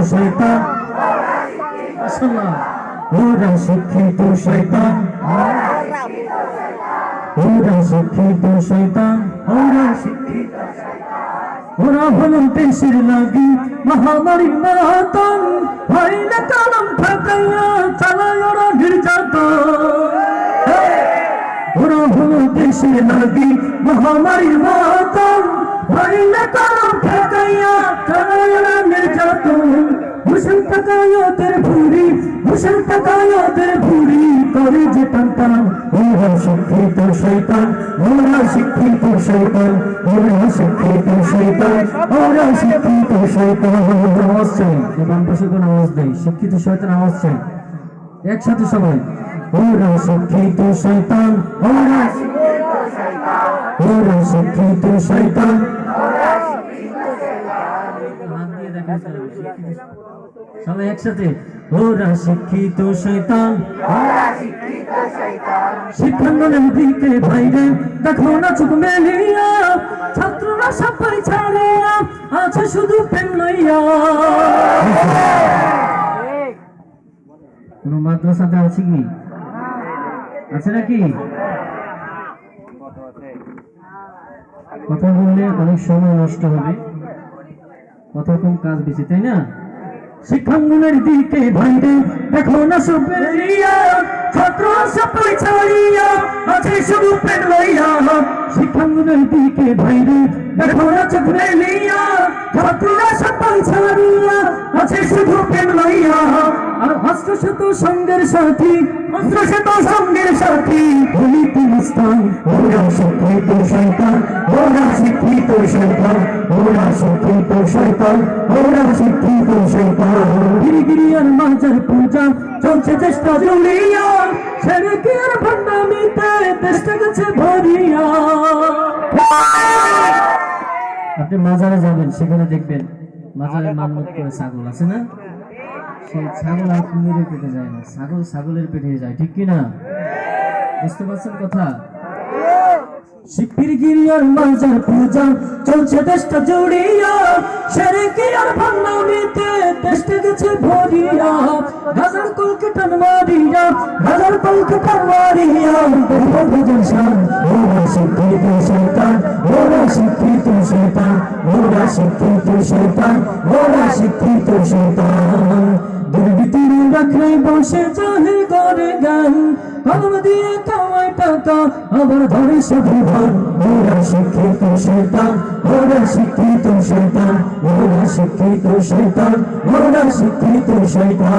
শয়তান মাশাআল্লাহ ওরা শিক্ষিত শয়তান ওরা শিক্ষিত শয়তান ওরা শিক্ষিত ওরা হলো দেশের লাগি মহামারী মাতান ভাইলে কালাম ঠাকাইয়া চালায় ওরা নির্যাতন ওরা হলো দেশের লাগি মহামারী মাতান ভাইলে কালাম ঠাকাইয়া চালায় ওরা নির্যাতন মুসল টাকায়তের ভুরি মুসল টাকায়তের ভুরি করে যে টানটান ওরা শিক্ষিত শয়তান ওরা শিক্ষিত শয়তান ওরা শিক্ষিত শয়তান ওরা শিক্ষিত শয়তান আওয়াজ চাই বাম পাশে কোন আওয়াজ নেই শিক্ষিত শয়তান আওয়াজ চাই একসাথে সবাই ওরা শিক্ষিত শয়তান ওরা শিক্ষিত শয়তান ওরা শিক্ষিত শয়তান সবাই একসাথে ওরা শিক্ষিত শয়তান শিক্ষাঙ্গনের দিকে বাইরে দেখো না চোখ মেলিয়া ছাত্ররা সবাই ছাড়িয়া আছে শুধু প্রেম লইয়া কোন মাদ্রাসাতে আছে কি আছে নাকি কথা বললে অনেক সময় নষ্ট হবে কত রকম কাজ বেশি তাই না শিক্ষাঙ্গনের দিকে বাইরে দেখো না সুপেরিয়া ছাত্র সবাই ছাড়িয়া আছে শুধু প্রেম লইয়া শিক্ষাঙ্গনের দিকে বাইরে দেখো না চোখ মেলিয়া ছাত্ররা সবাই ছাড়িয়া আছে শুধু প্রেম লইয়া আর অস্ত্রশত সঙ্গের সাথী অস্ত্রশত সঙ্গের সাথী বলিত মুস্তান ওরা শিক্ষিত শয়তান ওরা শিক্ষিত শয়তান ওরা শিক্ষিত শয়তান ওরা শিক্ষিত শয়তান গিরিগিরিয়ার মাজার পূজা চলছে চেষ্টা জুড়িয়া ছেড়ে কি আর ভণ্ডামিতে দেশটা গেছে ভরিয়া আপনি মাজারে যাবেন সেখানে দেখবেন মাজারে মান্নত করে ছাগল আছে না সেই ছাগল আর কুমিরের পেটে যায় না ছাগল ছাগলের পেটে যায় ঠিক কি না বুঝতে পারছেন কথা শিপির গিরিয়ার মাজার পূজা চলছে দেশটা জুড়িয়া ছেড়ে কি আর ভণ্ডামিতে দেশটা গেছে ভরিয়া হাজার কলকাতার মারিয়া হাজার কলকাতার মারিয়া ভজন শান ওরা শিক্ষিত শয়তান ওরা শিক্ষিত শয়তান ওরা শিক্ষিত শয়তান ওরা শিক্ষিত শয়তান দুর্বৃত্তির রাখলে বসে জাহির করে গান কলম দিয়ে কামায় টাকা আবার ধরে শুধু ভান ওরা শিক্ষিত শয়তান ওরা শিক্ষিত শয়তান ওরা শিক্ষিত শয়তান ওরা শিক্ষিত শয়তান